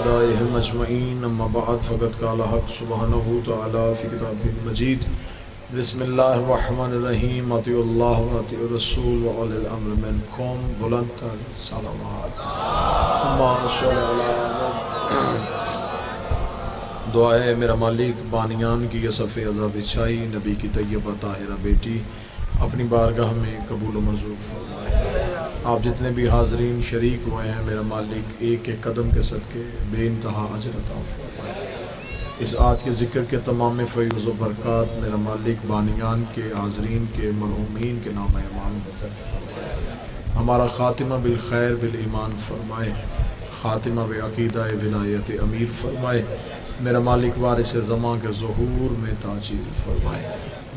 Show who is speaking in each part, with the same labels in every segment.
Speaker 1: وأعدائهم أجمعين أما بعد فقد قال حق سبحانه وتعالى في كتابه المجيد بسم الله الرحمن الرحيم اطیعوا الله واطیعوا الرسول وأولي الأمر منكم بلند صلوات اللهم صل على دعا ہے میرا مالک بانیان کی یہ صفِ عزا بچھائی نبی کی طیبہ طاہرہ بیٹی اپنی بارگاہ میں قبول و منظور فرمائے۔ آپ جتنے بھی حاضرین شریک ہوئے ہیں میرا مالک ایک ایک قدم کے صدقے بے انتہا اجر عطا فرمائے۔ اس آج کے ذکر کے تمام فیض و برکات میرا مالک بانیان کے حاضرین کے مرحومین کے نام ایمان فرمائے۔ ہمارا خاتمہ بالخیر بالایمان فرمائے، خاتمہ بعقیدہ ولایت امیر فرمائے۔ میرا مالک وارث زمان کے ظہور میں تاجیل فرمائے۔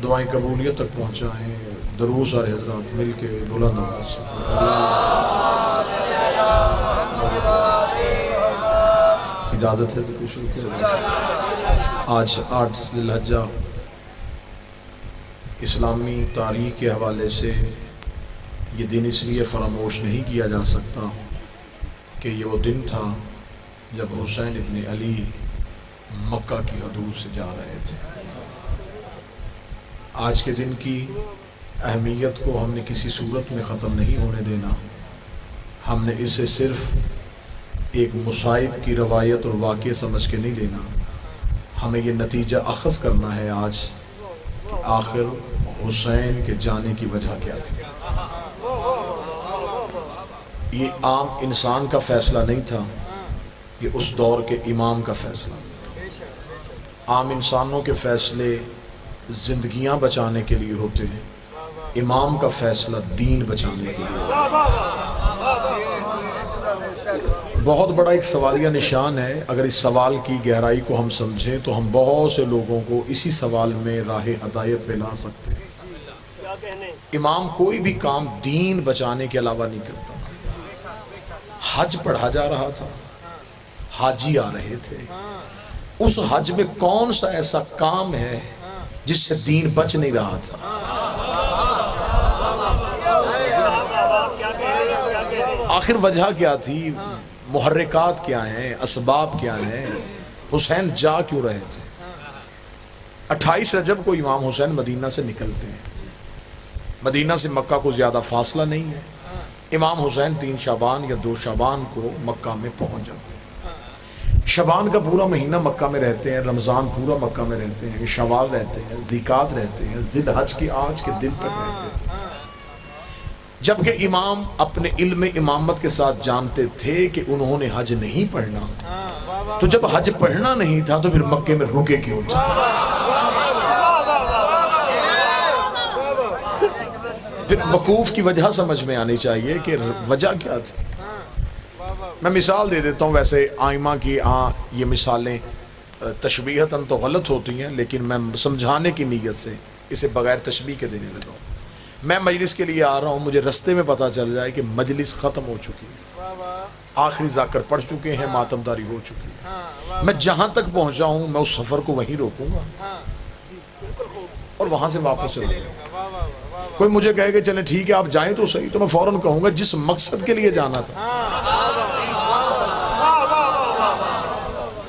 Speaker 1: دعائیں قبولیت تک پہنچائیں۔ دروس اور حضرات مل کے بلند آواز سے اجازت ہے ذکر شروع کیا۔ آج 8 ذی الحجہ اسلامی تاریخ کے حوالے سے یہ دن اس لیے فراموش نہیں کیا جا سکتا کہ یہ وہ دن تھا جب حسین ابن علی مکہ کی حدود سے جا رہے تھے۔ آج کے دن کی اہمیت کو ہم نے کسی صورت میں ختم نہیں ہونے دینا۔ ہم نے اسے صرف ایک مصائب کی روایت اور واقعہ سمجھ کے نہیں لینا، ہمیں یہ نتیجہ اخذ کرنا ہے آج کہ آخر حسین کے جانے کی وجہ کیا تھی۔ یہ عام انسان کا فیصلہ نہیں تھا، یہ اس دور کے امام کا فیصلہ تھا۔ عام انسانوں کے فیصلے زندگیاں بچانے کے لیے ہوتے ہیں، امام کا فیصلہ دین بچانے کے لیے ہوتا ہے۔ بہت بڑا ایک سوالیہ نشان ہے۔ اگر اس سوال کی گہرائی کو ہم سمجھیں تو ہم بہت سے لوگوں کو اسی سوال میں راہ ہدایت پہ لا سکتے ہیں۔ امام کوئی بھی کام دین بچانے کے علاوہ نہیں کرتا۔ حج پڑھا جا رہا تھا، حاجی آ رہے تھے، اس حج میں کون سا ایسا کام ہے جس سے دین بچ نہیں رہا تھا؟ آخر وجہ کیا تھی؟ محرکات کیا ہیں؟ اسباب کیا ہیں؟ حسین جا کیوں رہے تھے؟ 28 رجب کو امام حسین مدینہ سے نکلتے ہیں۔ مدینہ سے مکہ کو زیادہ فاصلہ نہیں ہے۔ امام حسین 3 شعبان یا 2 شعبان کو مکہ میں پہنچ جاتے ہیں۔ شعبان کا پورا مہینہ مکہ میں رہتے ہیں، رمضان پورا مکہ میں رہتے ہیں، شوال رہتے ہیں، ذیقعد رہتے ہیں، ذی الحج کی آج کے دن تک رہتے ہیں۔ جبکہ امام اپنے علم امامت کے ساتھ جانتے تھے کہ انہوں نے حج نہیں پڑھنا، تو جب حج پڑھنا نہیں تھا تو پھر مکے میں رکے کیوں تھے؟ پھر وقوف کی وجہ سمجھ میں آنی چاہیے کہ وجہ کیا تھی۔ میں مثال دے دیتا ہوں، ویسے آئمہ کی یہ مثالیں تشبیہتاً تو غلط ہوتی ہیں، لیکن میں سمجھانے کی نیت سے اسے بغیر تشبیہ کے دینے لگا ہوں۔ میں مجلس کے لیے آ رہا ہوں، مجھے رستے میں پتہ چل جائے کہ مجلس ختم ہو چکی ہے، آخری ذاکر پڑھ چکے ہیں، ماتمداری ہو چکی ہے، میں جہاں تک پہنچا ہوں میں اس سفر کو وہیں روکوں گا اور وہاں سے واپس چلوں گا۔ کوئی مجھے کہے کہ چلیں ٹھیک ہے آپ جائیں تو صحیح، تو میں فوراً کہوں گا جس مقصد کے لیے جانا تھا،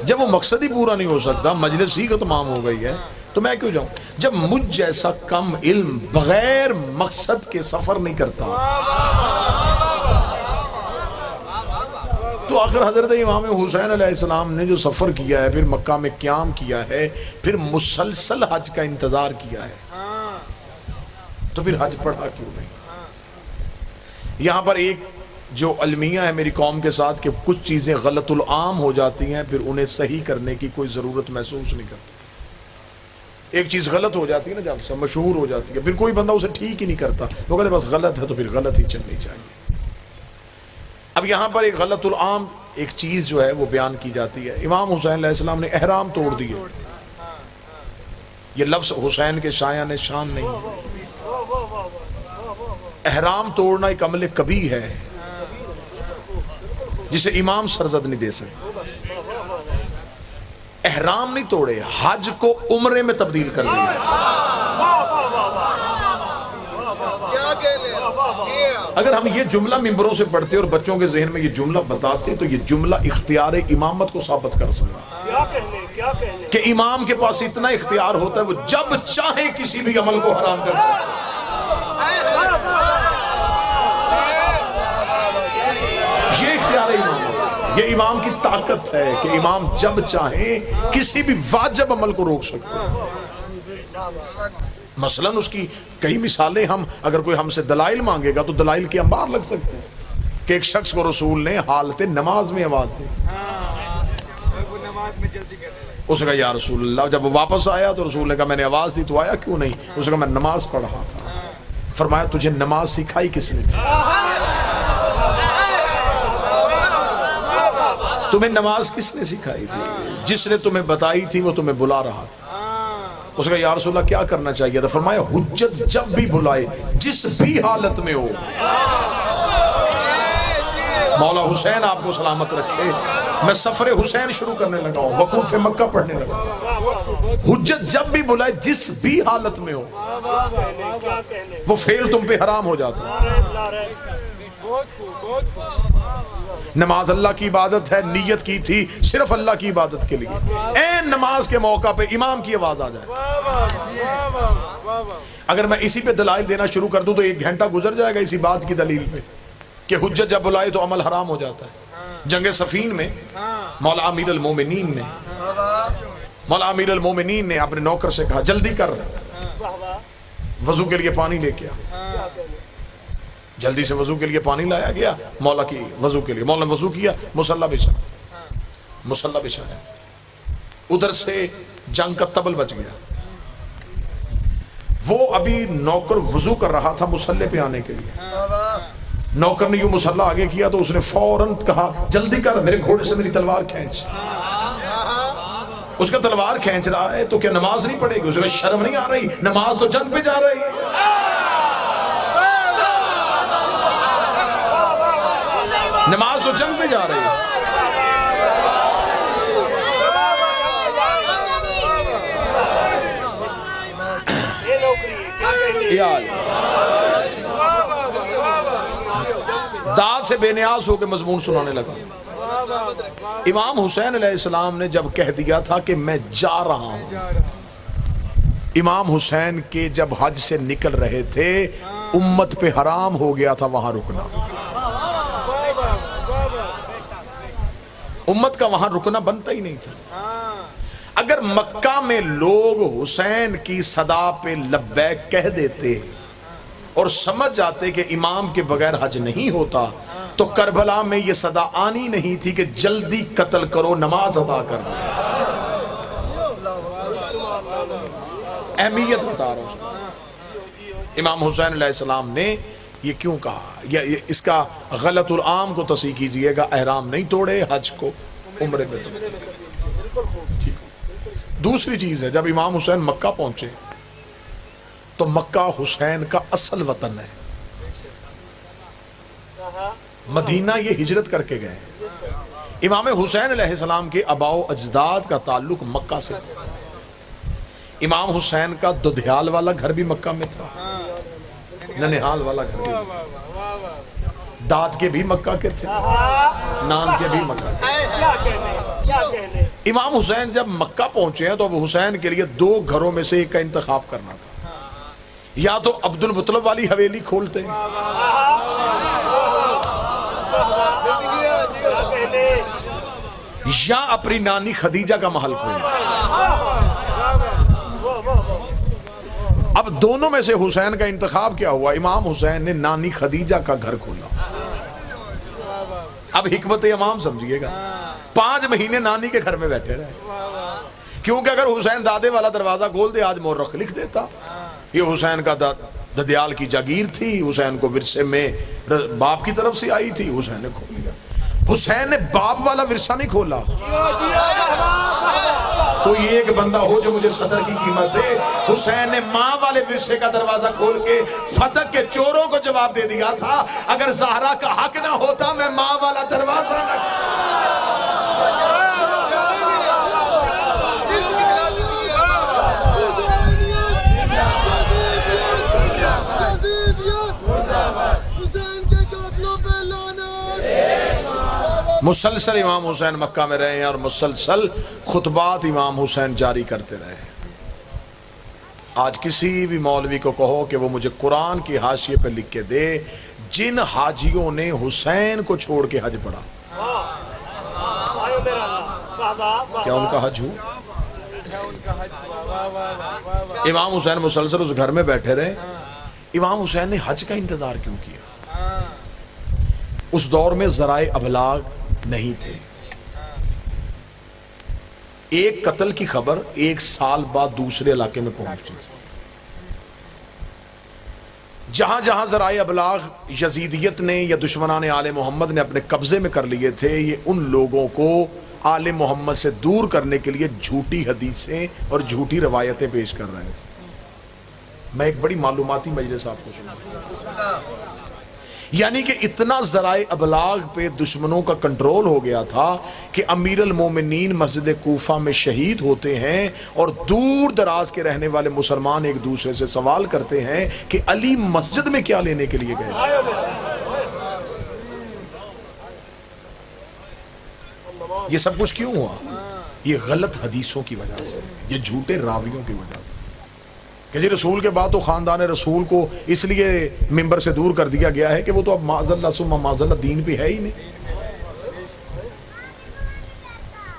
Speaker 1: جب وہ مقصد ہی پورا نہیں ہو سکتا، مجلس ہی تمام ہو گئی ہے، تو میں کیوں جاؤں؟ جب مجھ جیسا کم علم بغیر مقصد کے سفر نہیں کرتا، تو آخر حضرت امام حسین علیہ السلام نے جو سفر کیا ہے، پھر مکہ میں قیام کیا ہے، پھر مسلسل حج کا انتظار کیا ہے، تو پھر حج پڑھا کیوں نہیں؟ یہاں پر ایک جو المیہ ہے میری قوم کے ساتھ کہ کچھ چیزیں غلط العام ہو جاتی ہیں، پھر انہیں صحیح کرنے کی کوئی ضرورت محسوس نہیں کرتی۔ ایک چیز غلط ہو جاتی ہے نا، جب سے مشہور ہو جاتی ہے، پھر کوئی بندہ اسے ٹھیک ہی نہیں کرتا، وہ کہتے بس غلط ہے تو پھر غلط ہی چلنی چاہیے۔ اب یہاں پر ایک غلط العام ایک چیز جو ہے وہ بیان کی جاتی ہے۔ امام حسین علیہ السلام نے احرام توڑ دیے۔ یہ لفظ حسین کے شایان شان نہیں ہے۔ احرام توڑنا ایک عمل کبیح ہے جسے امام سرزد نہیں دے سکتے۔ احرام نہیں توڑے، حج کو عمرے میں تبدیل کر دیا۔ اگر ہم یہ جملہ ممبروں سے پڑھتے اور بچوں کے ذہن میں یہ جملہ بتاتے تو یہ جملہ اختیار امامت کو ثابت کر سکتا کہ امام کے پاس اتنا اختیار ہوتا ہے وہ جب چاہے کسی بھی عمل کو حرام کر سکتا ہے۔ یہ اختیار امام، یہ امام کی طاقت ہے کہ امام جب چاہے کسی بھی واجب عمل کو روک سکتے ہیں۔ مثلا اس کی کئی مثالیں ہم اگر کوئی ہم سے دلائل مانگے گا تو دلائل کے انبار لگ سکتے ہیں کہ ایک شخص کو رسول نے حالت نماز میں آواز دی، اس نے کہا یا رسول اللہ، جب وہ واپس آیا تو رسول نے کہا میں نے آواز دی تو آیا کیوں نہیں؟ اس نے کہا میں نماز پڑھ رہا تھا۔ فرمایا تجھے نماز سکھائی کس نے تھی؟ تمہیں نماز کس نے سکھائی تھی؟ جس نے تمہیں بتائی تھی وہ تمہیں بلا رہا تھا۔ اس نے کہا یا رسول اللہ کیا کرنا چاہیے تھا؟ فرمایا حجت جب بھی بلائے جس بھی حالت میں ہو۔ مولا حسین آپ کو سلامت رکھے، میں سفر حسین شروع کرنے لگا ہوں، وقوف مکہ پڑھنے لگا ہوں۔ حجت جب بھی بلائے جس بھی حالت میں ہو، وہ فعل تم پہ حرام ہو جاتا ہے۔ نماز اللہ کی عبادت ہے، نیت کی تھی صرف اللہ کی عبادت کے لیے، این نماز کے موقع پہ امام کی آواز آ جائے۔ اگر میں اسی پہ دلائل دینا شروع کر دوں تو 1 گھنٹہ گزر جائے گا اسی بات کی دلیل پہ کہ حجت جب بلائے تو عمل حرام ہو جاتا ہے۔ جنگ صفین میں مولا امیر المومنین نے اپنے نوکر سے کہا جلدی کر، وضو کے لیے پانی لے کے آ۔ جلدی سے وضو کے لیے پانی لایا گیا مولا کی وضو کے لیے، مولا نے وضو کیا، مصلی بچھایا، ادھر سے جنگ کا طبل بچ گیا۔ وہ ابھی نوکر وضو کر رہا تھا مصلی پہ آنے کے لیے، نوکر نے یوں مصلی آگے کیا تو اس نے فوراً کہا جلدی کر، میرے گھوڑے سے میری تلوار کھینچ۔ اس کا تلوار کھینچ رہا ہے تو کیا نماز نہیں پڑھے گی؟ اس کو شرم نہیں آ رہی؟ نماز تو جنگ پہ جا رہی ہے، نماز تو جنگ میں جا رہی ہے۔ داد سے بے نیاز ہو کے مضمون سنانے لگا۔ امام حسین علیہ السلام نے جب کہہ دیا تھا کہ میں جا رہا ہوں، امام حسین کے جب حج سے نکل رہے تھے امت پہ حرام ہو گیا تھا وہاں رکنا، امت کا وہاں رکنا بنتا ہی نہیں تھا۔ اگر مکہ میں لوگ حسین کی صدا پہ لبیک کہہ دیتے اور سمجھ جاتے کہ امام کے بغیر حج نہیں ہوتا تو کربلا میں یہ صدا آنی نہیں تھی کہ جلدی قتل کرو نماز ادا کرنا۔ اہمیت بتا رہا ہوں۔ امام حسین علیہ السلام نے یہ کیوں کہا؟ اس کا غلط العام کو تصحیح کیجئے گا، احرام نہیں توڑے، حج کو عمرے میں توڑے۔ دوسری چیز ہے، جب امام حسین مکہ پہنچے تو مکہ حسین کا اصل وطن ہے، مدینہ یہ ہجرت کر کے گئے۔ امام حسین علیہ السلام کے آباء و اجداد کا تعلق مکہ سے تھا۔ امام حسین کا دودھیال والا گھر بھی مکہ میں تھا، ننہال والا گھر بھی، داد کے بھی مکہ کے تھے، نان کے بھی مکہ کے۔ امام حسین جب مکہ پہنچے ہیں تو اب حسین کے لیے 2 گھروں میں سے ایک کا انتخاب کرنا تھا، یا تو عبد المطلب والی حویلی کھولتے یا اپنی نانی خدیجہ کا محل کھولتے۔ اب دونوں میں سے حسین کا انتخاب کیا ہوا؟ امام حسین نے نانی خدیجہ کا گھر کھولا۔ اب حکمت امام سمجھیے گا، 5 مہینے نانی کے گھر میں بیٹھے رہے، کیونکہ اگر حسین دادے والا دروازہ کھول دے آج مورخ لکھ دیتا یہ حسین کا ددیال کی جاگیر تھی، حسین کو ورثے میں باپ کی طرف سے آئی تھی، حسین نے کھول لیا۔ حسین نے باپ والا ورثہ نہیں کھولا۔ کوئی ایک بندہ ہو جو مجھے صدر کی قیمت دے، حسین نے ماں والے ورثے کا دروازہ کھول کے فتح کے چوروں کو جواب دے دیا تھا، اگر زہرا کا حق نہ ہوتا میں ماں والا دروازہ نہ مسلسل امام حسین مکہ میں رہے ہیں اور مسلسل خطبات امام حسین جاری کرتے رہے ہیں۔ آج کسی بھی مولوی کو کہو کہ وہ مجھے قرآن کی حاشیے پہ لکھ کے دے جن حاجیوں نے حسین کو چھوڑ کے حج پڑھا، کیا ان کا حج ہو؟ امام حسین مسلسل اس گھر میں بیٹھے رہے۔ امام حسین نے حج کا انتظار کیوں کیا؟ اس دور میں ذرائع ابلاغ نہیں تھے۔ ایک قتل کی خبر 1 سال بعد دوسرے علاقے میں پہنچتی تھی۔ جہاں جہاں ذرائع ابلاغ یزیدیت نے یا دشمنان آل محمد نے اپنے قبضے میں کر لیے تھے، یہ ان لوگوں کو آل محمد سے دور کرنے کے لیے جھوٹی حدیثیں اور جھوٹی روایتیں پیش کر رہے تھے۔ میں ایک بڑی معلوماتی مجلس آپ کو سنا، یعنی کہ اتنا ذرائع ابلاغ پہ دشمنوں کا کنٹرول ہو گیا تھا کہ امیر المومنین مسجد کوفہ میں شہید ہوتے ہیں اور دور دراز کے رہنے والے مسلمان ایک دوسرے سے سوال کرتے ہیں کہ علی مسجد میں کیا لینے کے لیے گئے تھے؟ یہ سب کچھ کیوں ہوا؟ یہ غلط حدیثوں کی وجہ سے، یہ جھوٹے راویوں کی وجہ سے کہ جی رسول کے بعد تو خاندان رسول کو اس لیے ممبر سے دور کر دیا گیا ہے کہ وہ تو اب معاذ اللہ ثم معاذ اللہ دین پہ ہے ہی نہیں،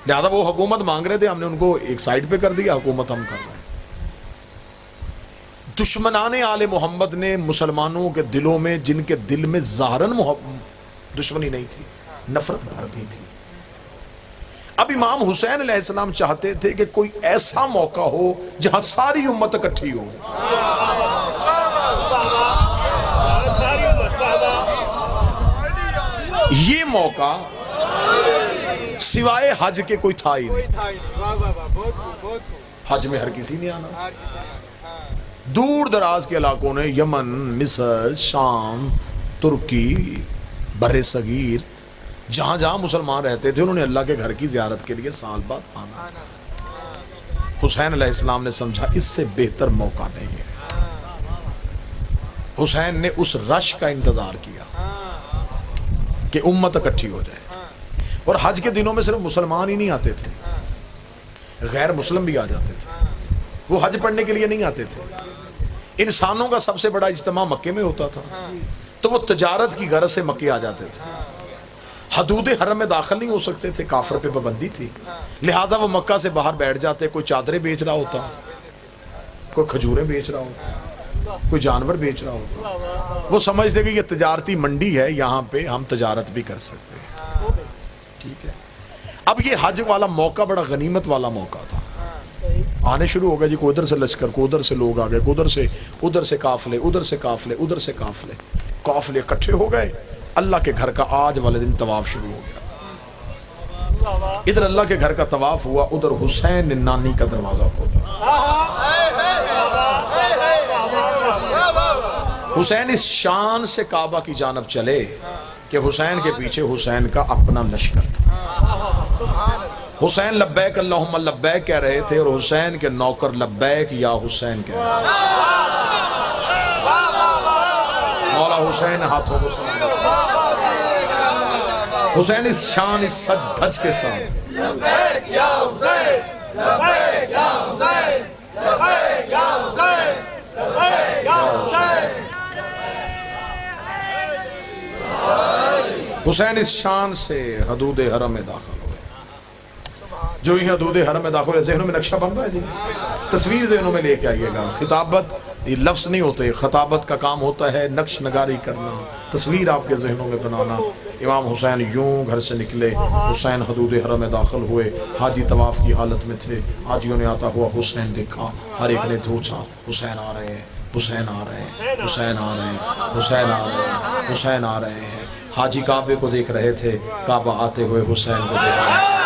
Speaker 1: لہذا وہ حکومت مانگ رہے تھے، ہم نے ان کو ایک سائیڈ پہ کر دیا، حکومت ہم کر رہے ہیں۔ دشمنان آل محمد نے مسلمانوں کے دلوں میں، جن کے دل میں ظاہراً دشمنی نہیں تھی، نفرت بھر دی تھی۔ اب امام حسین علیہ السلام چاہتے تھے کہ کوئی ایسا موقع ہو جہاں ساری امت اکٹھی ہو۔ یہ موقع سوائے حج کے کوئی تھا ہی نہیں۔ حج میں ہر کسی نے آنا، دور دراز کے علاقوں نے، یمن، مصر، شام، ترکی، بر صغیر، جہاں جہاں مسلمان رہتے تھے انہوں نے اللہ کے گھر کی زیارت کے لیے سال بعد آنا تھا۔ حسین علیہ السلام نے سمجھا اس سے بہتر موقع نہیں ہے۔ حسین نے اس رش کا انتظار کیا کہ امت اکٹھی ہو جائے، اور حج کے دنوں میں صرف مسلمان ہی نہیں آتے تھے، غیر مسلم بھی آ جاتے تھے۔ وہ حج پڑھنے کے لیے نہیں آتے تھے، انسانوں کا سب سے بڑا اجتماع مکے میں ہوتا تھا، تو وہ تجارت کی غرض سے مکے آ جاتے تھے۔ حدود حرم میں داخل نہیں ہو سکتے تھے، کافر پہ پابندی تھی، لہٰذا وہ مکہ سے باہر بیٹھ جاتے۔ کوئی چادریں بیچ رہا ہوتا، کوئی کھجوریں بیچ رہا ہوتا، کوئی جانور بیچ رہا ہوتا، وہ سمجھتے کہ یہ تجارتی منڈی ہے، یہاں پہ ہم تجارت بھی کر سکتے ہیں۔ ٹھیک ہے، اب یہ حج والا موقع بڑا غنیمت والا موقع تھا۔ آنے شروع ہو گئے جی، کوئی ادھر سے لشکر، کوئی ادھر سے لوگ آ گئے، کوئی ادھر سے قافلے، ادھر سے قافلے، ادھر سے قافلے، قافلے اکٹھے ہو گئے۔ اللہ کے گھر کا آج والے دن طواف شروع ہو گیا۔ ادھر اللہ کے گھر کا طواف ہوا، ادھر حسین نانی کا دروازہ کھولا۔ حسین اس شان سے کعبہ کی جانب چلے کہ حسین کے پیچھے حسین کا اپنا لشکر تھا۔ حسین لبیک اللہم لبیک کہہ رہے تھے اور حسین کے نوکر لبیک یا حسین کہہ رہے تھے۔ مولا حسین ہاتھوں کو سلام، حسین اس شان، اس سج دھج کے ساتھ لبیک یا حسین، لبیک یا حسین، لبیک یا حسین، لبیک یا حسین۔ حسین اس شان سے حدود حرم میں داخل ہوئے۔ جو ہی حدود حرم میں داخل ہوئے، ذہنوں میں نقشہ بن رہا ہے جی، تصویر ذہنوں میں لے کے آئیے گا۔ خطابت یہ لفظ نہیں ہوتے، خطابت کا کام ہوتا ہے نقش نگاری کرنا، تصویر آپ کے ذہنوں میں بنانا۔ امام حسین یوں گھر سے نکلے، حسین حدود حرم میں داخل ہوئے، حاجی طواف کی حالت میں تھے۔ حاجیوں نے آتا ہوا حسین دیکھا، ہر ایک نے پوچھا حسین آ رہے ہیں، حسین آ رہے ہیں، حسین آ رہے ہیں، حسین آ رہے ہیں، حسین آ رہے ہیں۔ حاجی کعبے کو دیکھ رہے تھے، کعبہ آتے ہوئے حسین کو دیکھ رہے تھے۔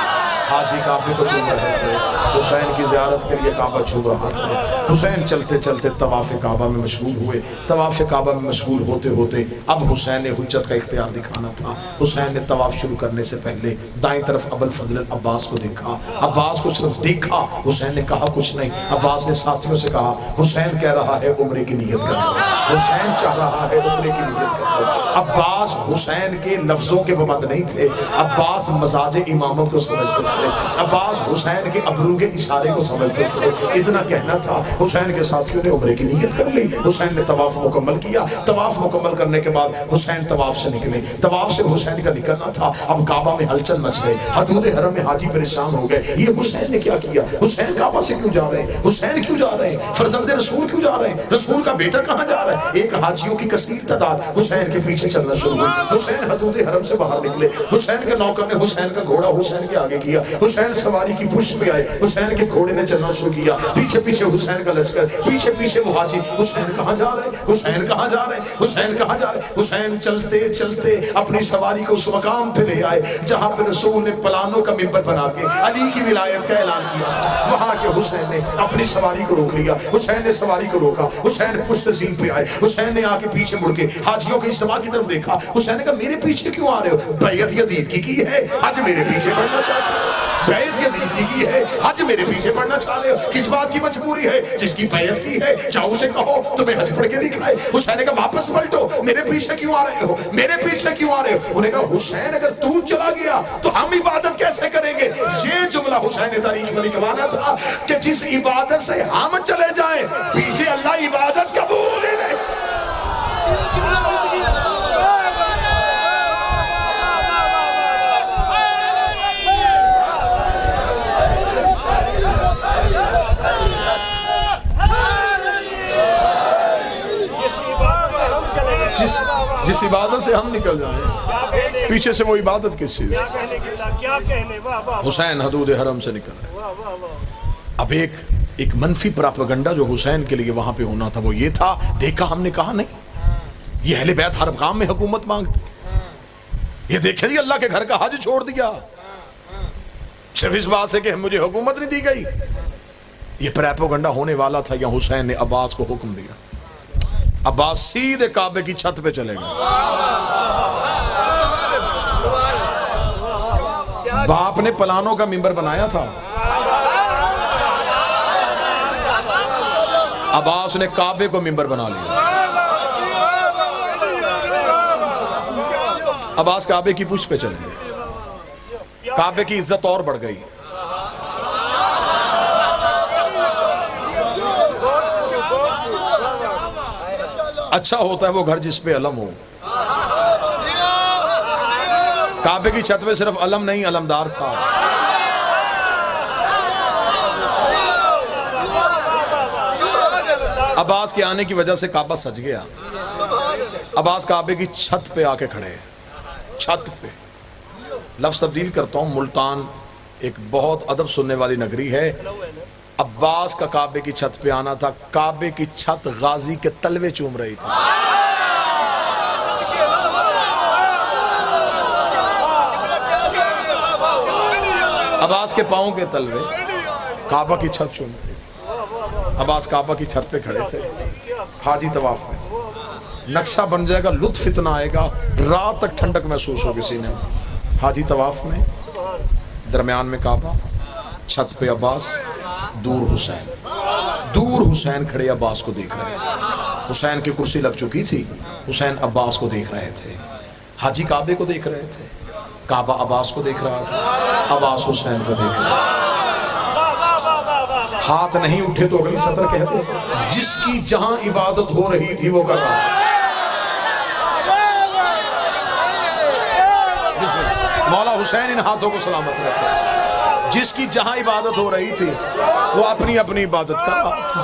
Speaker 1: حاجی کعبے کو چوم رہے تھے، حسین کی زیارت کے لیے کعبہ چھو رہا تھا۔ حسین چلتے چلتے طواف کعبہ میں مشغول ہوئے. طواف کعبہ میں مشغول ہوتے ہوتے اب حسین نے حجت کا اختیار دکھانا تھا. حسین نے طواف شروع کرنے سے پہلے دائیں طرف ابو الفضل عباس کو دیکھا. عباس کو صرف دیکھا. حسین نے کہا کچھ نہیں. عباس نے ساتھیوں سے کہا حسین کہہ رہا ہے عمرے کی نیت کر لو. حسین چاہ رہا ہے عمرے کی نیت کر لو. عباس حسین کے لفظوں کے پابند نہیں تھے. عباس مزاج امامت کو سمجھتے تھے. عباس حسین کے ابرو کے اشارے کو سمجھتے تھے. اتنا کہنا تھا. حسین کے ساتھیوں نے عمرے کی نیت کر لی. حسین نے طواف مکمل کیا. طواف مکمل کرنے کے بعد حسین طواف سے نکلے. طواف سے حسین کا نکلنا تھا. اب کعبہ میں ہلچل مچ گئے. حدود حرم میں حاجی پریشان ہو گئے. یہ حسین نے کیا کیا؟ حسین کعبہ سے کیوں جا رہے ہیں؟ حسین کیوں جا رہے ہیں؟ فرزند رسول کیوں جا رہے ہیں؟ رسول کا بیٹا کہاں جا رہا ہے؟ ایک حاجیوں کی کثیر تعداد حسین کے پیچھے چلنا شروع ہوئی. حسین حدود حرم سے باہر نکلے. حسین کے نوکر نے حسین کا گھوڑا حسین کے آگے کیا. حسین سواری کی پشت پہ آئے. حسین کے گھوڑے نے چلنا شروع کیا. پیچھے پیچھے حسین کا لشکر. پیچھے پیچھے وہ حاجی. حسین کہاں جا رہے ہیں؟ حسین کہاں جا رہے ہیں؟ حسین کہاں جا رہے ہیں؟ حسین چلتے چلتے اپنی سواری کو اس مقام پہ لے آئے جہاں پہ رسول نے پلانوں کا منبر بنا کے علی کی ولایت کا اعلان کیا. وہاں کے حسین نے اپنی سواری کو روک لیا. حسین نے سواری کو روکا. حسین پشت زین پہ آئے. حسین نے آگے پیچھے مڑ کے حاجیوں کے اجتماع کی طرف دیکھا. حسین نے کہا میرے پیچھے کیوں آ رہے ہو؟ بیعت یزید کی ہے، آج میرے پیچھے پڑنا چاہتے ہو؟ بیعت یزید کی ہے، حج میرے پیچھے پڑنا چاہ رہے ہو؟ کس بات کی مجبوری ہے؟ جس کی بیعت کی ہے جاؤ اسے کہو تمہیں حج پڑھ کے دکھائے. حسین نے کہا واپس پلٹو. میرے پیچھے کیوں آ رہے ہو؟ میرے پیچھے کیوں آ رہے ہو؟ انہیں کہا حسین اگر تو چلا گیا تو ہم عبادت کیسے کریں گے؟ یہ جملہ حسین نے تاریخ میں لکھوانا تھا کہ جس عبادت سے ہم چلے جائیں پیچھے اللہ عبادت قبول ہی نہیں. جس عبادت سے ہم نکل جائیں پیچھے سے وہ عبادت کس چیز؟ حسین حدود حرم سے نکل رہے. اب ایک منفی پراپیگنڈا جو حسین کے لیے وہاں پہ ہونا تھا وہ یہ تھا، دیکھا ہم نے کہا نہیں یہ اہل بیت ہر کام میں حکومت مانگتے. یہ دیکھیں جی اللہ کے گھر کا حج چھوڑ دیا صرف اس بات سے کہ مجھے حکومت نہیں دی گئی. یہ پراپیگنڈا ہونے والا تھا. یا حسین نے عباس کو حکم دیا. عباس سیدھے کعبے کی چھت پہ چلے گئے. باپ نے پلانوں کا منبر بنایا تھا. عباس نے کعبے کو منبر بنا لیا. عباس کعبے کی پشت پہ چلے گئے. کعبے کی عزت اور بڑھ گئی. اچھا ہوتا ہے وہ گھر جس پہ علم ہو. کعبے کی چھت پہ صرف علم نہیں علمدار تھا. عباس کے آنے کی وجہ سے کعبہ سج گیا. عباس کعبے کی چھت پہ آ کے کھڑے. چھت پہ لفظ تبدیل کرتا ہوں. ملتان ایک بہت ادب سننے والی نگری ہے. عباس کا کعبے کی چھت پہ آنا تھا. کعبے کی چھت غازی کے تلوے چوم رہی تھی. عباس کے پاؤں کے تلوے کعبہ کی چھت چوم رہی تھی. عباس کعبہ کی چھت پہ کھڑے تھے. حاجی طواف میں نقشہ بن جائے گا. لطف اتنا آئے گا رات تک ٹھنڈک محسوس ہوگی سینے میں. حاجی طواف میں درمیان میں کعبہ, چھت پہ عباس, دور حسین. دور حسین کھڑے عباس کو دیکھ رہے تھے. حسین کی کرسی لگ چکی تھی. حسین عباس کو دیکھ رہے تھے. حاجی کعبے کو دیکھ رہے تھے. کعبہ عباس کو دیکھ رہا تھا. عباس حسین کو دیکھ رہا تھا. ہاتھ نہیں اٹھے تو اگلی سطر کہتے جس کی جہاں عبادت ہو رہی تھی وہ کر رہا تھا. مولا حسین ان ہاتھوں کو سلامت رکھے. جس کی جہاں عبادت ہو رہی تھی وہ اپنی اپنی عبادت کر رہا تھا.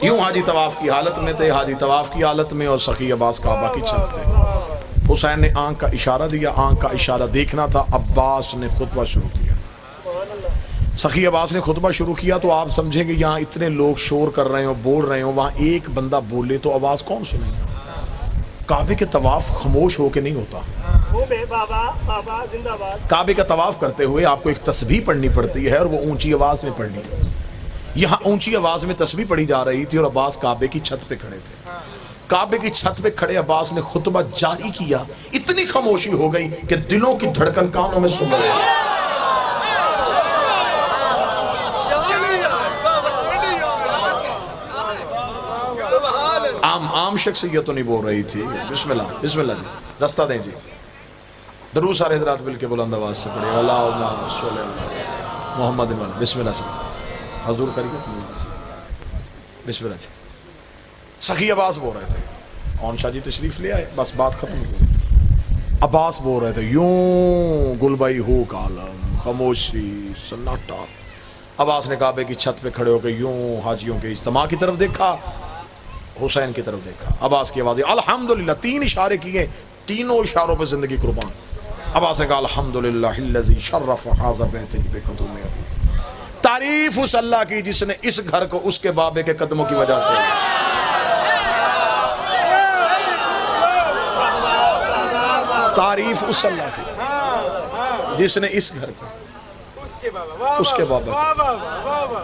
Speaker 1: یوں حاجی طواف کی حالت میں تھے. حاجی طواف کی حالت میں اور سخی عباس کعبہ کی چھت پہ. حسین نے آنکھ کا اشارہ دیا. آنکھ کا اشارہ دیکھنا تھا. عباس نے خطبہ شروع کیا. سخی عباس نے خطبہ شروع کیا تو آپ سمجھیں گے یہاں اتنے لوگ شور کر رہے ہوں, بول رہے ہوں, وہاں ایک بندہ بولے تو آواز کون سنے گا؟ کعبے کے طواف خاموش ہو کے نہیں ہوتا. کعبے کا طواف کرتے ہوئے آپ کو ایک تسبیح پڑھنی پڑتی ہے اور وہ اونچی آواز میں پڑھنی ہے. یہاں اونچی آواز میں تسبیح پڑھی جا رہی تھی اور عباس کعبے کی چھت پہ کھڑے تھے. کعبے کی چھت پہ کھڑے عباس نے خطبہ جاری کیا. اتنی خاموشی ہو گئی کہ دلوں کی دھڑکن کانوں میں سن رہے ہیں. عام شخصیت تو نہیں بول رہی تھی. بسم اللہ بسم اللہ جی رستہ دیں جی. درود سارے حضرات مل کے بلند آواز سے پڑھے اللہم صلی علی محمد. بسم اللہ سے حضور خیریت. بسم اللہ جی. سخی عباس بول رہے تھے. اون شاہ جی تشریف لے آئے. بس بات ختم ہو گئی. عباس بول رہے تھے یوں گل بھائی ہو کالم خاموشی سناٹا. عباس نے کعبے کی چھت پہ کھڑے ہو کے یوں حاجیوں کے اجتماع کی طرف دیکھا, حسین کی طرف دیکھا. عباس کی آواز الحمدللہ. 3 اشارے کیے, تینوں اشاروں پہ زندگی قربان. عباس نے کہا الحمدللہ الذی شرف ھذا بیتی بقدوم. تعریف اس اللہ کی جس نے اس گھر کو اس کے بابے کے قدموں کی وجہ سے. تعریف اس اللہ کی جس نے اس گھر کو اس کے بابا.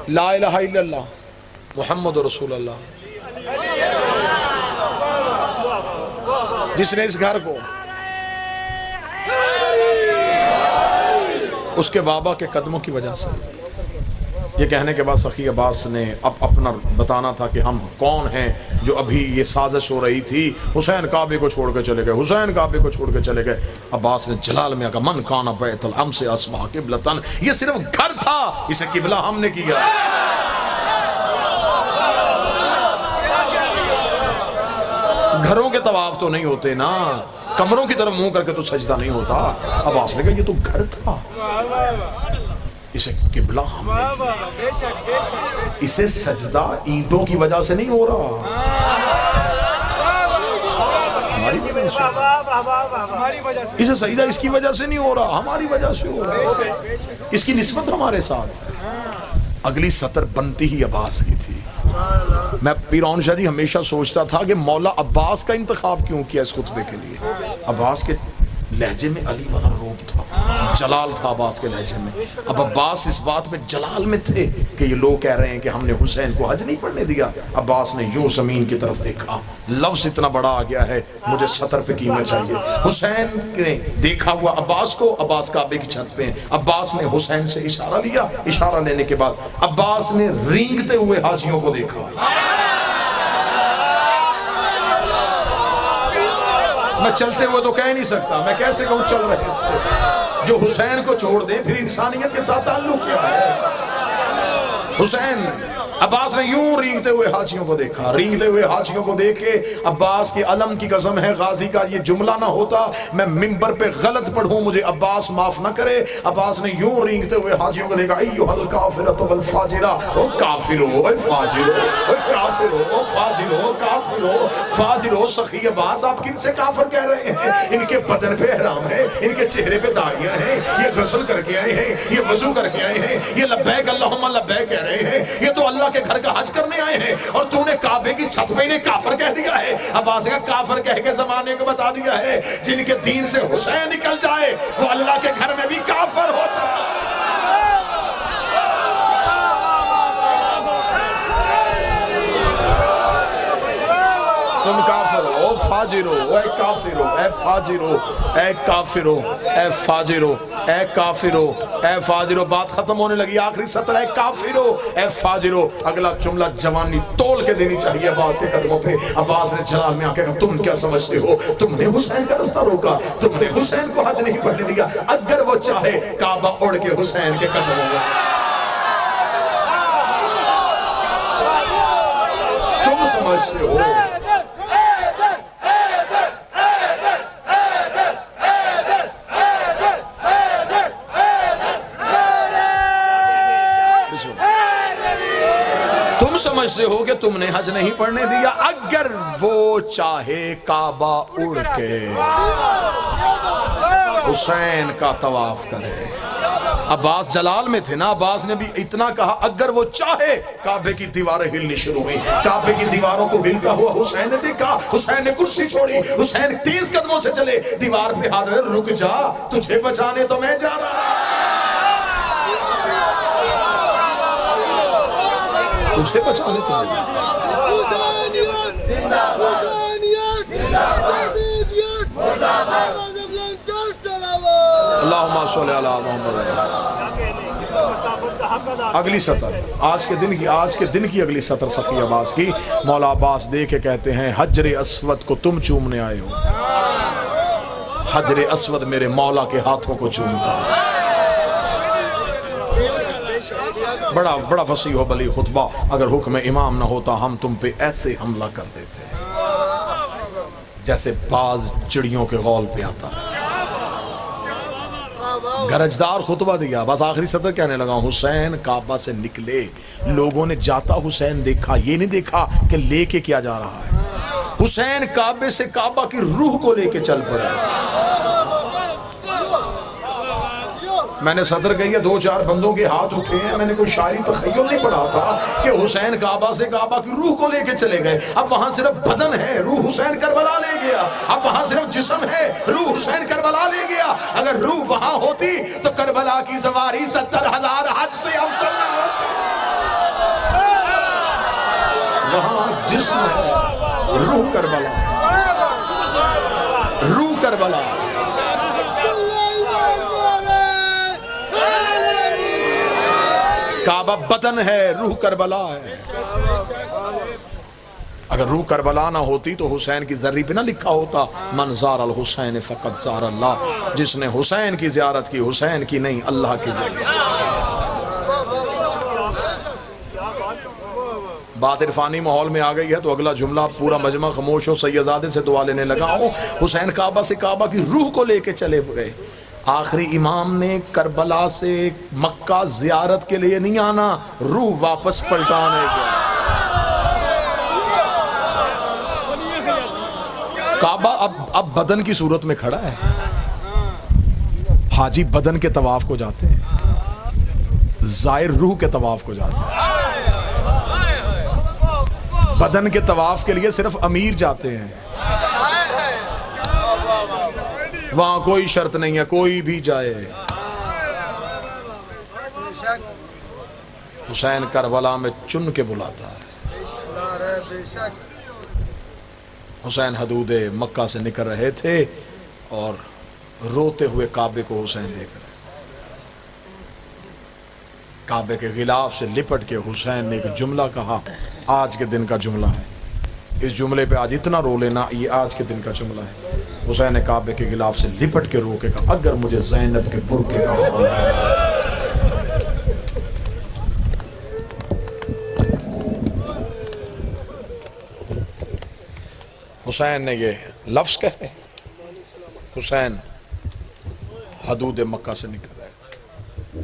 Speaker 1: لا الہ الا اللہ محمد رسول اللہ. جس نے اس گھر کو اس کے بابا کے قدموں کی وجہ سے. یہ کہنے کے بعد سخی عباس نے اب اپنا بتانا تھا کہ ہم کون ہیں جو ابھی یہ سازش ہو رہی تھی. حسین کعبے کو چھوڑ کے چلے گئے, حسین کعبے کو چھوڑ کے چلے گئے. عباس نے جلال میں کہا من کان بیت الامس اصبح قبلۃ. یہ صرف گھر تھا, اسے قبلہ ہم نے کیا. گھروں کے طواف تو نہیں ہوتے نا, کمروں کی طرف منہ کر کے تو سجدہ نہیں ہوتا. عباس نے کہا یہ تو گھر تھا, اسے قبلہ ہم نے کیا. اسے سجدہ اینٹوں کی وجہ سے نہیں ہو رہا, ہماری وجہ سے. اسے سجدہ اس کی وجہ سے نہیں ہو رہا, ہماری وجہ سے ہو رہا. اس کی نسبت ہمارے ساتھ. اگلی سطر بنتی ہی عباس کی تھی. میں پیر اون شاہ جی ہمیشہ سوچتا تھا کہ مولا عباس کا انتخاب کیوں کیا اس خطبے کے لیے. عباس کے لہجے میں علی والا روب تھا, جلال تھا عباس کے لہجے میں. اب عباس اس بات میں جلال میں تھے کہ یہ لوگ کہہ رہے ہیں کہ ہم نے حسین کو حج نہیں پڑھنے دیا. عباس نے یوں زمین کی طرف دیکھا, لفظ اتنا بڑا آ گیا ہے مجھے سطر پہ قیمت چاہیے. حسین نے دیکھا ہوا عباس کو, عباس کعبے کی چھت پہ. عباس نے حسین سے اشارہ لیا, اشارہ لینے کے بعد عباس نے رینگتے ہوئے حاجیوں کو دیکھا. میں چلتے ہوئے تو کہہ نہیں سکتا, میں کیسے کہوں چل رہے تھے. جو حسین کو چھوڑ دے پھر انسانیت کے ساتھ تعلق کیا ہے. حسین عباس نے یوں رینگتے ہوئے حاجیوں کو دیکھا. رینگتے ہوئے حاجیوں کو دیکھ کے عباس کی علم کی قسم ہے غازی کا یہ جملہ نہ ہوتا میں منبر پہ غلط پڑھوں, مجھے عباس معاف نہ کرے. عباس نے یوں رینگتے ہوئے حاجیوں کو دیکھا ایھا الکافرۃ والفاجرہ. او کافر ہو, اے فاجر ہو, اے کافر ہو, او فاجر ہو, کافر ہو, فاجر ہو. سخی عباس آپ کن سے کافر کہہ رہے ہیں؟ ان کے بدن پہ احرام ہے, ان کے چہرے پہ داڑیاں ہیں, یہ غسل کر کے آئے ہیں, یہ وضو کر کے آئے ہیں, یہ لبیک اللہم لبیک کہہ رہے ہیں, یہ تو اللہ کے گھر کا حج کرنے آئے ہیں, اور تو نے کعبے کی چھت پہ انہیں کافر کہہ دیا ہے. عباس کا کافر کہہ کے زمانے کو بتا دیا ہے جن کے دین سے حسین نکل جائے وہ اللہ کے گھر میں بھی کافر ہوتا. تم کافر ہو, او فاجر ہو, اے کافر ہو, اے فاجر ہو, اے کافر ہو, اے فاجر ہو, اے کافر ہو, اے فاجر ہو. بات ختم ہونے لگی. آخری سطر ہے کافر ہو, اے فاجر ہو. اگلا جملہ جوانی تول کے دینی چاہیے عباس کے قدموں پہ. عباس نے جلال میں آ کے کہا تم کیا سمجھتے ہو, تم نے حسین کا رستہ روکا, تم نے حسین کو حج نہیں پڑھنے دیا. اگر وہ چاہے کعبہ اڑ کے حسین کے قدموں میں. تم سمجھتے ہو سمجھتے ہو کہ تم نے حج نہیں پڑھنے دیا. اگر وہ چاہے کعبہ اڑ کے حسین کا طواف کرے. عباس جلال میں تھے نا، عباس نے بھی اتنا کہا اگر وہ چاہے کعبے کی دیواریں ہلنی شروع ہوئی. کعبے کی دیواروں کو ہلتا ہوا حسین نے دیکھا، حسین نے کرسی چھوڑی، حسین تیز قدموں سے چلے، دیوار پہ ہاتھ رکھ، رک جا تجھے بچانے تو میں جا رہا، تجھے بچانے تو میں جا رہا. اللہم صلی علی محمد. اگلی سطر آج کے دن کی اگلی سطر سخی عباس کی. مولا عباس دے کے کہتے ہیں حجر اسود کو تم چومنے آئے ہو. حجر اسود میرے مولا کے ہاتھوں کو چومتا ہے. بڑا وسیع و بلی خطبہ. اگر حکم امام نہ ہوتا ہم تم پہ ایسے حملہ کر دیتے جیسے باز چڑیوں کے غول پہ آتا. گرجدار خطبہ دیا. بس آخری سطر کہنے لگا حسین کعبہ سے نکلے، لوگوں نے جاتا حسین دیکھا، یہ نہیں دیکھا کہ لے کے کیا جا رہا ہے. حسین کعبے سے کعبہ کی روح کو لے کے چل پڑے. میں نے صدر کہی ہے 2-4 بندوں کے ہاتھ اٹھے ہیں. میں نے کوئی شاعری تخیل نہیں پڑھا تھا کہ حسین کعبہ سے کعبہ کی روح کو لے کے چلے گئے. اب وہاں صرف بدن ہے، روح حسین کربلا لے گیا. اب وہاں صرف جسم ہے، روح حسین کربلا لے گیا. اگر روح وہاں ہوتی تو کربلا کی سواری 70,000 حج سے افضل نہ ہوتی. وہاں جسم ہے، روح کربلا، روح کربلا. کعبہ بدن ہے، روح کربلا ہے. اگر روح کربلا نہ ہوتی تو حسین کی ذری پہ نہ لکھا ہوتا من زار الحسین فقط زار اللہ. جس نے حسین کی زیارت کی، حسین کی نہیں اللہ کی زیارت. بات عرفانی ماحول میں آ گئی ہے تو اگلا جملہ پورا مجمع خاموش ہو. سیدزادے سے دعا لینے لگا ہوں. حسین کعبہ سے کعبہ کی روح کو لے کے چلے گئے. آخری امام نے کربلا سے مکہ زیارت کے لیے نہیں آنا، روح واپس پلٹانے گیا. کعبہ اب بدن کی صورت میں کھڑا ہے. حاجی بدن کے طواف کو جاتے ہیں، زائر روح کے طواف کو جاتے ہیں. بدن کے طواف کے لیے صرف امیر جاتے ہیں. وہاں کوئی شرط نہیں ہے، کوئی بھی جائے. حسین کربلا میں چن کے بلاتا ہے. حسین حدود مکہ سے نکل رہے تھے اور روتے ہوئے کعبے کو حسین دیکھ رہے. کعبے کے غلاف سے لپٹ کے حسین نے ایک جملہ کہا، آج کے دن کا جملہ ہے. اس جملے پہ آج اتنا رو لینا، یہ آج کے دن کا جملہ ہے. حسین نے کعبے کے غلاف سے لپٹ کے رو کے کہا اگر مجھے زینب کے برقعے کا خوف ہے. حسین نے یہ لفظ کہے. حسین حدود مکہ سے نکل رہے تھے،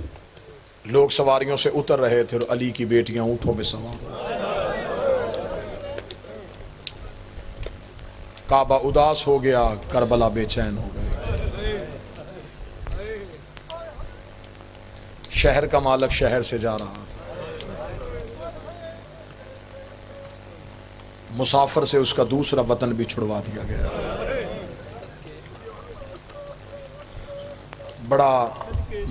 Speaker 1: لوگ سواریوں سے اتر رہے تھے اور علی کی بیٹیاں اونٹوں میں سوار. کعبہ اداس ہو گیا، کربلا بے چین ہو گئے. شہر کا مالک شہر سے جا رہا تھا، مسافر سے اس کا دوسرا وطن بھی چھڑوا دیا گیا. بڑا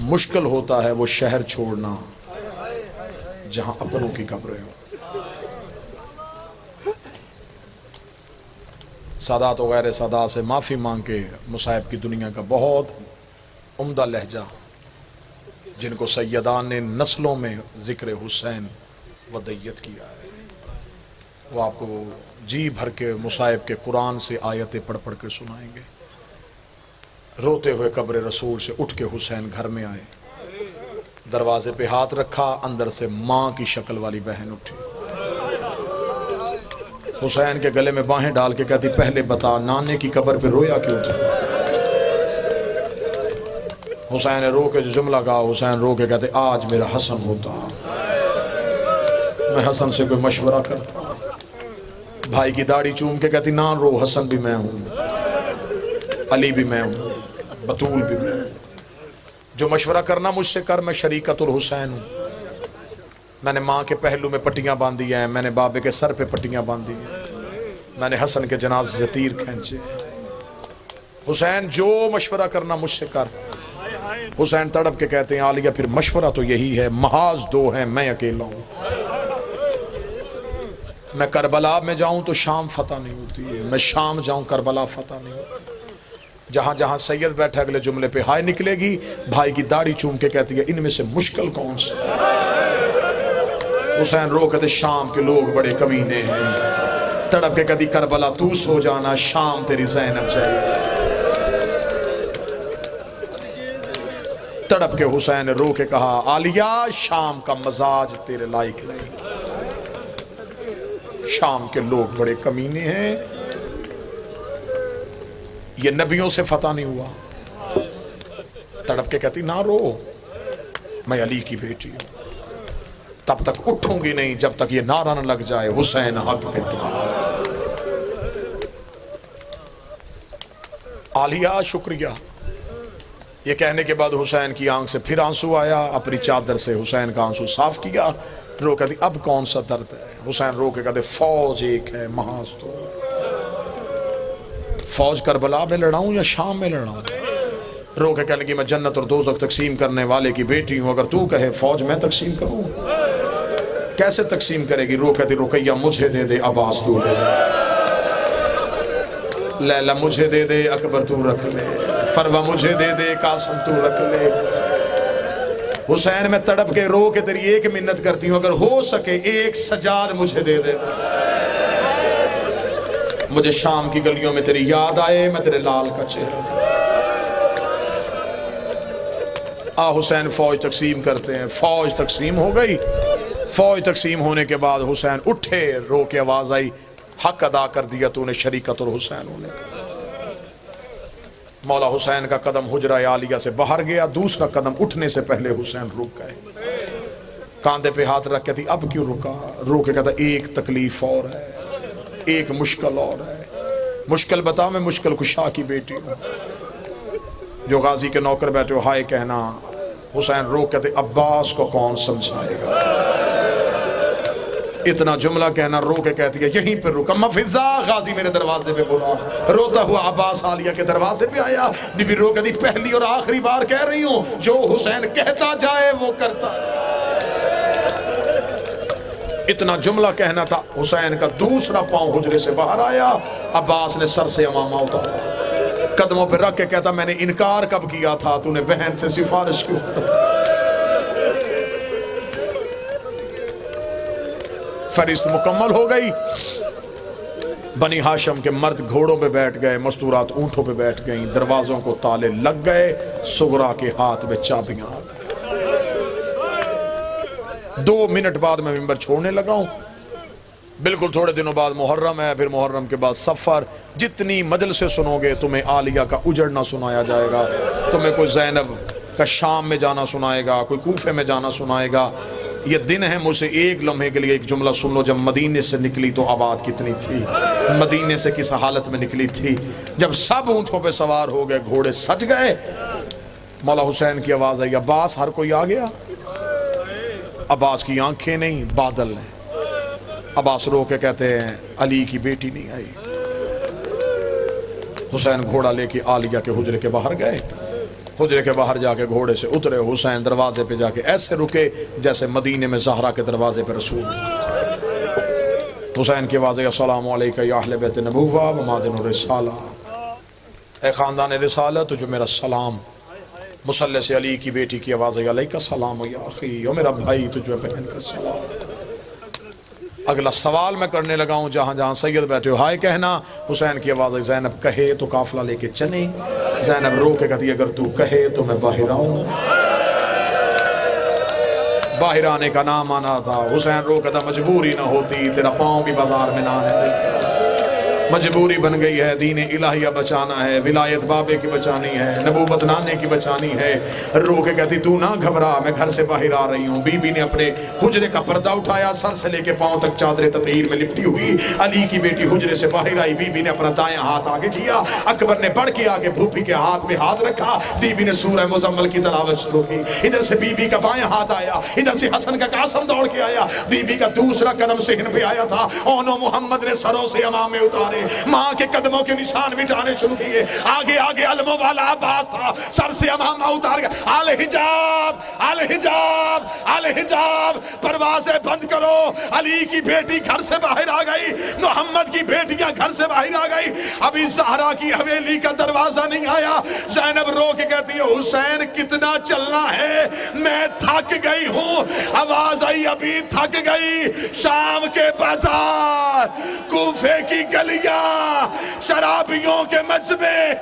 Speaker 1: مشکل ہوتا ہے وہ شہر چھوڑنا جہاں اپنوں کی قبریں ہوں. سادات و غیر سادات سے معافی مانگ کے مصائب کی دنیا کا بہت عمدہ لہجہ جن کو سیدان نے نسلوں میں ذکر حسین ودیت کیا ہے، وہ آپ کو جی بھر کے مصائب کے قرآن سے آیتیں پڑھ پڑھ کے سنائیں گے. روتے ہوئے قبر رسول سے اٹھ کے حسین گھر میں آئے. دروازے پہ ہاتھ رکھا، اندر سے ماں کی شکل والی بہن اٹھی. حسین کے گلے میں باہیں ڈال کے کہتی پہلے بتا نانے کی قبر پہ رویا کیوں تھا. حسین نے رو کے جو جملہ کہا، حسین رو کے کہتے آج میرا حسن ہوتا، میں حسن سے کوئی مشورہ کرتا. بھائی کی داڑھی چوم کے کہتی نہ رو، حسن بھی میں ہوں، علی بھی میں ہوں، بطول بھی میں ہوں. جو مشورہ کرنا مجھ سے کر، میں شریکت الحسین ہوں۔ میں نے ماں کے پہلو میں پٹیاں باندھی ہیں، میں نے بابے کے سر پہ پٹیاں باندھی ہیں، میں نے حسن کے جنازے سے تیر کھینچے۔ حسین جو مشورہ کرنا مجھ سے کر۔ حسین تڑپ کے کہتے ہیں عالیہ پھر مشورہ تو یہی ہے، محاذ دو ہیں میں اکیلا ہوں۔ میں کربلا میں جاؤں تو شام فتح نہیں ہوتی ہے، میں شام جاؤں کربلا فتح نہیں ہوتی۔ جہاں جہاں سید بیٹھے اگلے جملے پہ ہائے نکلے گی، بھائی کی داڑھی چوم کے کہتی ہے ان میں سے مشکل کون سا؟ حسین رو کہتے شام کے لوگ بڑے کمینے ہیں، تڑپ کے کہتی کربلا تو سو جانا، شام تیری زینب چاہیے۔ تڑپ کے حسین نے رو کے کہا عالیہ شام کا مزاج تیرے لائق نہیں، شام کے لوگ بڑے کمینے ہیں، یہ نبیوں سے فتح نہیں ہوا۔ تڑپ کے کہتی نہ رو، میں علی کی بیٹی ہوں، تب تک اٹھوں گی نہیں جب تک یہ نعرہ نہ لگ جائے حسین حق پہ تھا۔ عالیہ شکریہ۔ یہ کہنے کے بعد حسین کی آنکھ سے پھر آنسو آیا، اپنی چادر سے حسین کا آنسو صاف کیا، رو کہتی اب کون سا درد ہے؟ حسین رو کے کہتے فوج ایک ہے محاذ دو۔ فوج کربلا میں لڑاؤں یا شام میں لڑاؤں؟ رو کے کہنے کی میں جنت اور دوزخ تقسیم کرنے والے کی بیٹی ہوں، اگر تو کہے فوج میں تقسیم کروں؟ کیسے تقسیم کرے گی؟ رو کہتی رقیہ مجھے دے دے، عباس تو دے دے، لیلہ مجھے دے دے، اکبر تو رکھ لے، فروہ مجھے دے دے، قاسم تو رکھ لے۔ حسین میں تڑپ کے رو کے تیری ایک منت کرتی ہوں، اگر ہو سکے ایک سجاد مجھے دے دے، مجھے شام کی گلیوں میں تیری یاد آئے، میں تیرے لال کا چہرہ۔ حسین فوج تقسیم کرتے ہیں، فوج تقسیم ہو گئی۔ فوج تقسیم ہونے کے بعد حسین اٹھے، رو کے آواز آئی حق ادا کر دیا تو نے شریکت الحسین ہونے کا۔ مولا حسین کا قدم حجرہ عالیہ سے باہر گیا، دوسرا قدم اٹھنے سے پہلے حسین رک گئے، کاندھے پہ ہاتھ رکھ کے تھی اب کیوں رکا؟ رو کے کہتا ایک تکلیف اور ہے، ایک مشکل اور ہے۔ مشکل بتا، میں مشکل کشا کی بیٹی ہوں۔ جو غازی کے نوکر بیٹھے ہو ہائے کہنا، حسین رو کہتے عباس کو کون سمجھائے گا؟ اتنا جملہ کہنا، رو کے کہتی ہے یہیں پر رکا، مفزا غازی میرے دروازے پہ بولا، روتا ہوا عباس عالیہ کے دروازے پہ آیا۔ بی بی رو کہتی پہلی اور آخری بار کہہ رہی ہوں، جو حسین کہتا جائے وہ کرتا۔ اتنا جملہ کہنا تھا، حسین کا دوسرا پاؤں حجرے سے باہر آیا، عباس نے سر سے امامہ اتارا، قدموں پہ رکھ کے کہتا میں نے انکار کب کیا تھا، تو نے بہن سے سفارش کیوں؟ فہرست مکمل ہو گئی۔ بنی ہاشم کے مرد گھوڑوں پہ بیٹھ گئے، مستورات اونٹوں پہ بیٹھ گئیں، دروازوں کو تالے لگ گئے، سغرا کے ہاتھ میں چابیاں آ گئیں۔ 2 منٹ بعد میں منبر چھوڑنے لگا ہوں، بالکل تھوڑے دنوں بعد محرم ہے، پھر محرم کے بعد سفر۔ جتنی مجلسیں سنو گے تمہیں عالیہ کا اجڑنا سنایا جائے گا، تمہیں کوئی زینب کا شام میں جانا سنائے گا، کوئی کوفے میں جانا سنائے گا۔ یہ دن ہے، مجھ سے ایک لمحے کے لیے ایک جملہ سن لو، جب مدینے سے نکلی تو آباد کتنی تھی، مدینے سے کس حالت میں نکلی تھی، جب سب اونٹوں پہ سوار ہو گئے، گھوڑے سج گئے، مولا حسین کی آواز آئی عباس، ہر کوئی آ گیا؟ عباس کی آنکھیں نہیں بادل ہیں۔ عباس رو کے کہتے ہیں علی کی بیٹی نہیں آئی۔ حسین گھوڑا لے کے عالیہ کے حجرے کے باہر گئے، حجرے کے باہر جا کے گھوڑے سے اترے، حسین دروازے پہ جا کے ایسے رکے جیسے مدینے میں زہرا کے دروازے پہ رسول۔ حسین کی آواز ہے السلام علیکہ یا اہل بیت نبوہ و مادن الرسالہ، اے خاندان رسالت تجھے میرا سلام۔ مصلی سے علی کی بیٹی کی آواز ہے علیکہ السلام یا اخی، او میرا بھائی تجھے بہن کا سلام۔ اگلا سوال میں کرنے لگا ہوں، جہاں جہاں سید بیٹھے ہو ہائے کہنا۔ حسین کی آواز ہے زینب کہے تو قافلہ لے کے چلیں، زینب رو کے کہتی اگر تو کہے تو میں باہر آؤں۔ باہر آنے کا نام آنا تھا، حسین رو کہتا مجبوری نہ ہوتی، تیرا پاؤں بھی بازار میں نہ آنے دیتا۔ مجبوری بن گئی ہے، دین الہیہ بچانا ہے، ولایت بابے کی بچانی ہے، نبوت نانے کی بچانی ہے۔ رو کے کہتی تو نہ گھبرا، میں گھر سے باہر آ رہی ہوں۔ بی بی نے اپنے حجرے کا پردہ اٹھایا، سر سے لے کے پاؤں تک چادر تطہیر میں لپٹی ہوئی علی کی بیٹی حجرے سے باہر آئی۔ بی بی نے اپنا دائیں ہاتھ آگے کیا، اکبر نے بڑھ کے آگے پھوپھی کے ہاتھ میں ہاتھ رکھا، بی بی نے سورہ مزمل کی تلاوت شروع کی۔ ادھر سے بی بی کا بائیں ہاتھ آیا، ادھر سے حسن کا قاسم دوڑ کے آیا، بی بی کا دوسرا قدم صحن پہ آیا تھا۔ اونو محمد نے سروں سے امامے اتارے، ماں کے قدموں کے نشان مٹانے شروع کیے۔ آگے آگے علموں والا عباس تھا، سر سے امامہ اتار گیا۔ الحجاب الحجاب الحجاب، پروازیں بند کرو۔ علی کی بیٹی گھر سے باہر آ گئی، محمد کی بیٹیاں گھر سے باہر آ گئی۔ ابھی زہرا کی حویلی کا دروازہ نہیں آیا۔ زینب رو کے کہتی ہے حسین کتنا چلنا ہے، میں تھک گئی ہوں۔ آواز آئی ابھی تھک گئی، شام کے بازار، کوفے کی گلیاں، شرابیوں کے مجمع۔